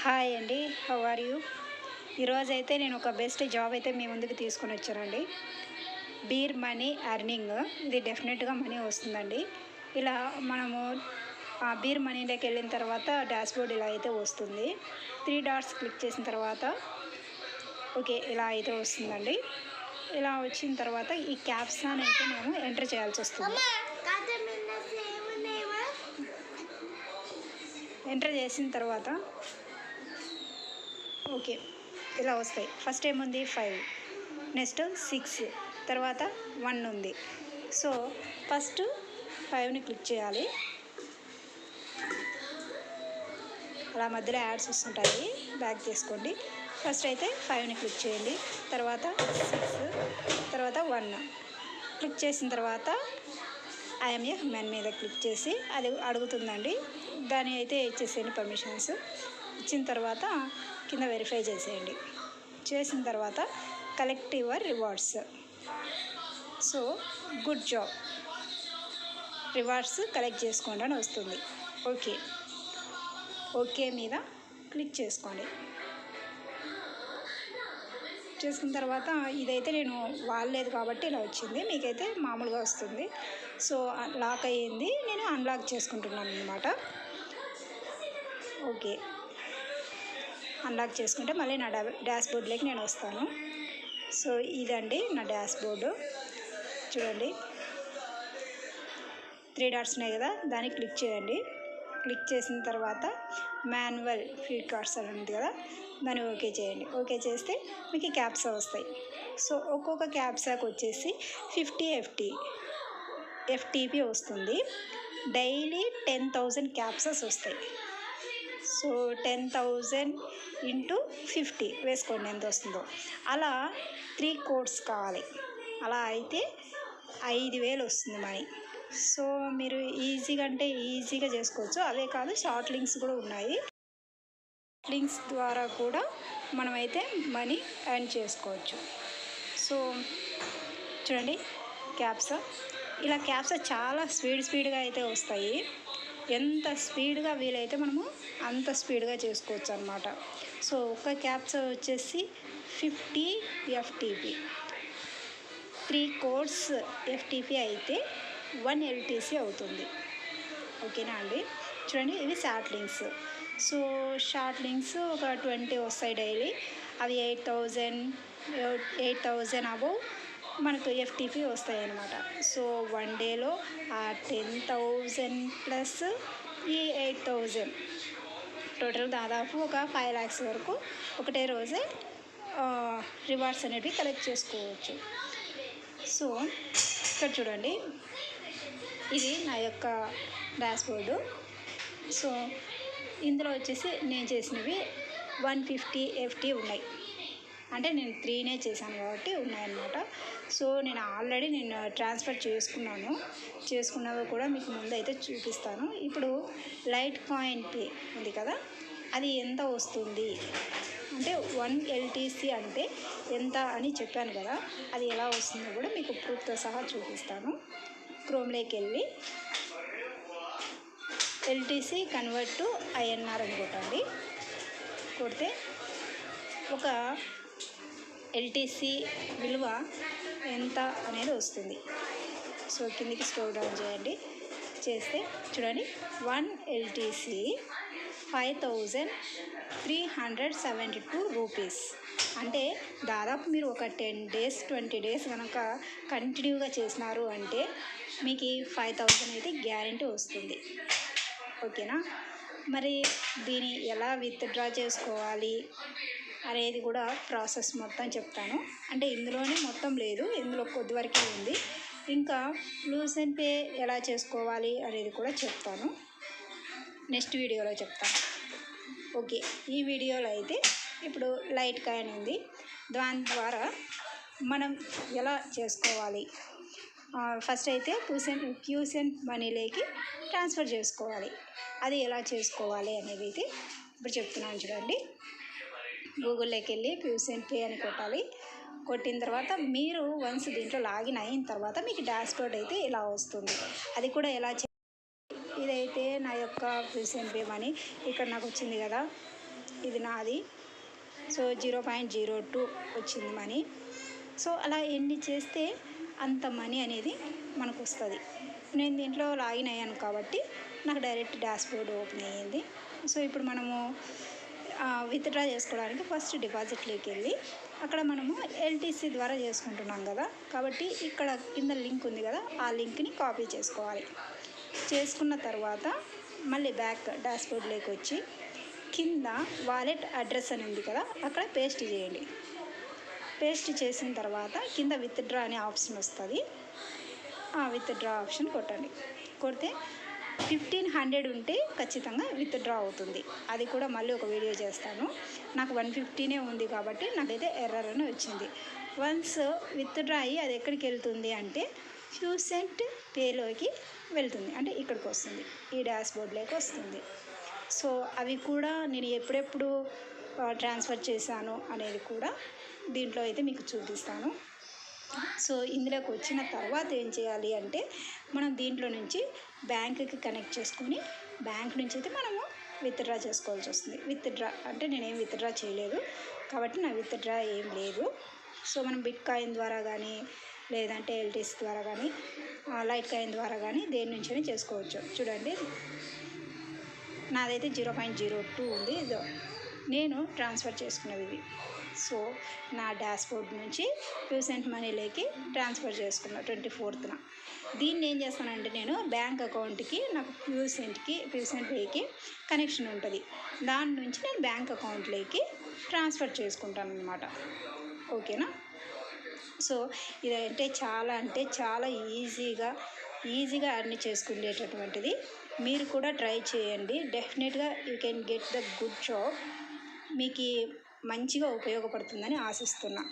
Hi అండి, how are you? ఈరోజైతే నేను ఒక బెస్ట్ జాబ్ అయితే మీ ముందుకు తీసుకొని వచ్చానండి. Beer money earning. ఇది డెఫినెట్గా మనీ వస్తుందండి. ఇలా మనము ఆ బీర్ మనీలోకి వెళ్ళిన తర్వాత డాష్బోర్డ్ ఇలా అయితే వస్తుంది. 3 డాట్స్ క్లిక్ చేసిన తర్వాత ఓకే ఇలా అయితే వస్తుందండి. ఇలా వచ్చిన తర్వాత ఈ క్యాప్సాని అయితే మనము ఎంటర్ చేయాల్సి వస్తుంది. ఎంటర్ చేసిన తర్వాత ఓకే ఇలా వస్తాయి. ఫస్ట్ ఏముంది 5, నెక్స్ట్ 6, తర్వాత 1 ఉంది. సో ఫస్ట్ 5ని క్లిక్ చేయాలి. అలా మధ్యలో యాడ్స్ వస్తుంటాయి, బ్యాక్ చేసుకోండి. ఫస్ట్ అయితే 5ని క్లిక్ చేయండి, తర్వాత 6, తర్వాత 1 క్లిక్ చేసిన తర్వాత ఐఎమ్ ఏ హ్యూమన్ మీద క్లిక్ చేసి అది అడుగుతుందండి. దాన్ని అయితే ఇచ్చేసేయండి పర్మిషన్స్. ఇచ్చిన తర్వాత కింద వెరిఫై చేసేయండి. చేసిన తర్వాత collect your rewards. So good job, rewards collect చేసుకోండి అని వస్తుంది. ఓకే ఓకే మీద క్లిక్ చేసుకోండి. చేసుకున్న తర్వాత ఇదైతే నేను వాడలేదు కాబట్టి ఇలా వచ్చింది, మీకైతే మామూలుగా వస్తుంది. సో లాక్ అయ్యింది, నేను అన్లాక్ చేసుకుంటున్నాను అన్నమాట. ఓకే అన్లాక్ చేసుకుంటే మళ్ళీ నా డాష్బోర్డ్లోకి నేను వస్తాను. సో ఇదండి నా డాష్బోర్డు. చూడండి 3 డాట్స్ ఉన్నాయి కదా, దాన్ని క్లిక్ చేయండి. క్లిక్ చేసిన తర్వాత మాన్యువల్ ఫీడ్ కార్డ్స్ అని ఉంది కదా, దాన్ని ఓకే చేయండి. ఓకే చేస్తే మీకు క్యాప్సా వస్తాయి. సో ఒక్కొక్క క్యాప్సాకి వచ్చేసి 50 ఎఫ్టీపీ వస్తుంది. డైలీ 10,000 క్యాప్సాస్ వస్తాయి. సో 10,000 ఇంటూ 50 వేసుకోండి ఎంత వస్తుందో. అలా 3 కోడ్స్ కావాలి. అలా అయితే 5,000 వస్తుంది మనీ. సో మీరు ఈజీగా అంటే ఈజీగా చేసుకోవచ్చు. అవే కాదు, షార్ట్ లింక్స్ కూడా ఉన్నాయి. లింక్స్ ద్వారా కూడా మనమైతే మనీ ఎర్న్ చేసుకోవచ్చు. సో చూడండి క్యాప్సా, ఇలా క్యాప్సా చాలా స్పీడ్గా అయితే వస్తాయి. ఎంత స్పీడ్గా వీలైతే మనము అంత స్పీడ్గా చేసుకోవచ్చు అన్నమాట. సో ఒక క్యాప్సా వచ్చేసి 50 ఎఫ్టీపీ, 3 కోడ్స్ ఎఫ్టీపీ అయితే 1 ఎల్టీసీ అవుతుంది. ఓకేనా అండి? చూడండి ఇవి short links. So short links ఒక 20 వస్తాయి డైలీ. అవి 8,000 అబౌవ్ మనకు ఎఫ్టీపీ వస్తాయి అన్నమాట. సో 1 డేలో ఆ 10,000 ప్లస్ ఈ 8,000 టోటల్ దాదాపు ఒక 5 lakhs వరకు ఒకటే రోజే రివార్డ్స్ అనేవి కలెక్ట్ చేసుకోవచ్చు. సో ఇక్కడ చూడండి, ఇది నా యొక్క డాష్బోర్డు. సో ఇందులో వచ్చేసి నేను చేసినవి 150 ఎఫ్టీ ఉన్నాయి. అంటే నేను 3నే చేశాను కాబట్టి ఉన్నాయన్నమాట. సో నేను ఆల్రెడీ ట్రాన్స్ఫర్ చేసుకున్నవి కూడా మీకు ముందు అయితే చూపిస్తాను. ఇప్పుడు లైట్ కాయిన్ పే ఉంది కదా, అది ఎంత వస్తుంది అంటే 1 ఎల్టీసీ అంటే ఎంత అని చెప్పాను కదా, అది ఎలా వస్తుందో కూడా మీకు ప్రూఫ్తో సహా చూపిస్తాను. క్రోమ్లోకి వెళ్ళి ఎల్టీసీ కన్వర్ట్ టు ఐఎన్ఆర్ అని కొట్టండి. కొడితే ఒక ఎల్టీసీ విలువ ఎంత అనేది వస్తుంది. సో కిందికి స్క్రోల్ డౌన్ చేయండి. చేస్తే చూడండి 1 ఎల్టీసీ 5,372 రూపీస్. అంటే దాదాపు మీరు ఒక 10 days 20 days కనుక కంటిన్యూగా చేసినారు అంటే మీకు 5,000 అయితే గ్యారెంటీ వస్తుంది. ఓకేనా? మరి దీన్ని ఎలా విత్డ్రా చేసుకోవాలి అనేది కూడా ప్రాసెస్ మొత్తం చెప్తాను. అంటే ఇందులోనే మొత్తం లేదు, ఇందులో కొద్ది వరకే ఉంది. ఇంకా లూసెన్ పే ఎలా చేసుకోవాలి అనేది కూడా చెప్తాను, నెక్స్ట్ వీడియోలో చెప్తాను. ఓకే ఈ వీడియోలో అయితే ఇప్పుడు లైట్ కాయిన్ ఉంది, దాని ద్వారా మనం ఎలా చేసుకోవాలి. ఫస్ట్ అయితే క్యూసెంట్ మనీలోకి ట్రాన్స్ఫర్ చేసుకోవాలి. అది ఎలా చేసుకోవాలి అనేది అయితే ఇప్పుడు చెప్తున్నాను. చూడండి, గూగుల్లోకి వెళ్ళి క్యూసెంట్ పే అని కొట్టాలి. కొట్టిన తర్వాత మీరు వన్స్ దీంట్లో లాగిన్ అయిన తర్వాత మీకు డాష్బోర్డ్ అయితే ఇలా వస్తుంది. అది కూడా ఎలా ఇదైతే నా యొక్క క్యూసెంట్ పే మనీ ఇక్కడ నాకు వచ్చింది కదా, ఇది నాది. సో 0.02 వచ్చింది మనీ. సో అలా ఎన్ని చేస్తే అంత మనీ అనేది మనకు వస్తుంది. నేను దీంట్లో లాగిన్ అయ్యాను కాబట్టి నాకు డైరెక్ట్ డాష్బోర్డ్ ఓపెన్ అయ్యింది. సో ఇప్పుడు మనము విత్డ్రా చేసుకోవడానికి ఫస్ట్ డిపాజిట్లోకి వెళ్ళి అక్కడ మనము ఎల్టీసీ ద్వారా చేసుకుంటున్నాం కదా, కాబట్టి ఇక్కడ కింద లింక్ ఉంది కదా, ఆ లింక్ని కాపీ చేసుకోవాలి. చేసుకున్న తర్వాత మళ్ళీ బ్యాక్ డాష్బోర్డ్లోకి వచ్చి కింద వాలెట్ అడ్రస్ అని ఉంది కదా, అక్కడ పేస్ట్ చేయండి. పేస్ట్ చేసిన తర్వాత కింద విత్డ్రా అనే ఆప్షన్ వస్తుంది. ఆ విత్డ్రా ఆప్షన్ కొట్టండి. కొడితే 1500 ఉంటే ఖచ్చితంగా విత్డ్రా అవుతుంది. అది కూడా మళ్ళీ ఒక వీడియో చేస్తాను. నాకు 150 ఉంది కాబట్టి నాకైతే ఎర్రర్ అని వచ్చింది. వన్స్ విత్డ్రా అయ్యి అది ఎక్కడికి వెళ్తుంది అంటే ఫ్యూసెంట్ పేలోకి వెళ్తుంది, అంటే ఇక్కడికి వస్తుంది, ఈ డాష్బోర్డ్లోకి వస్తుంది. సో అవి కూడా నేను ఎప్పుడెప్పుడు ట్రాన్స్ఫర్ చేశాను అనేది కూడా దీంట్లో అయితే మీకు చూపిస్తాను. సో ఇందులోకి వచ్చిన తర్వాత ఏం చేయాలి అంటే మనం దీంట్లో నుంచి బ్యాంకుకి కనెక్ట్ చేసుకొని బ్యాంక్ నుంచి అయితే మనము విత్డ్రా చేసుకోవాల్సి వస్తుంది. విత్డ్రా అంటే నేనేం విత్డ్రా చేయలేదు కాబట్టి నా విత్డ్రా ఏం లేదు. సో మనం బిట్ కాయిన్ ద్వారా కానీ లేదంటే ఎల్టీసీ ద్వారా కానీ లైట్ కాయిన్ ద్వారా కానీ దేని నుంచైనా చేసుకోవచ్చు. చూడండి నాదైతే 0.02 ఉంది. ఇదో నేను ట్రాన్స్ఫర్ చేసుకున్నవి ఇవి. సో నా డాష్బోర్డ్ నుంచి ఫ్యూసెంట్ మనీలోకి ట్రాన్స్ఫర్ చేసుకున్నా 24న. దీన్ని ఏం చేస్తానంటే నేను బ్యాంక్ అకౌంట్కి నాకు ఫ్యూసెంట్ పేకి కనెక్షన్ ఉంటుంది, దాని నుంచి నేను బ్యాంక్ అకౌంట్లోకి ట్రాన్స్ఫర్ చేసుకుంటాను అనమాట. ఓకేనా? సో ఇదంటే చాలా ఈజీగా అర్న్ చేసుకునేటటువంటిది. మీరు కూడా ట్రై చేయండి. డెఫినెట్గా you can get the good job. మీకు మంచిగా ఉపయోగపడుతుందని ఆశిస్తున్నా.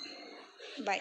బాయ్.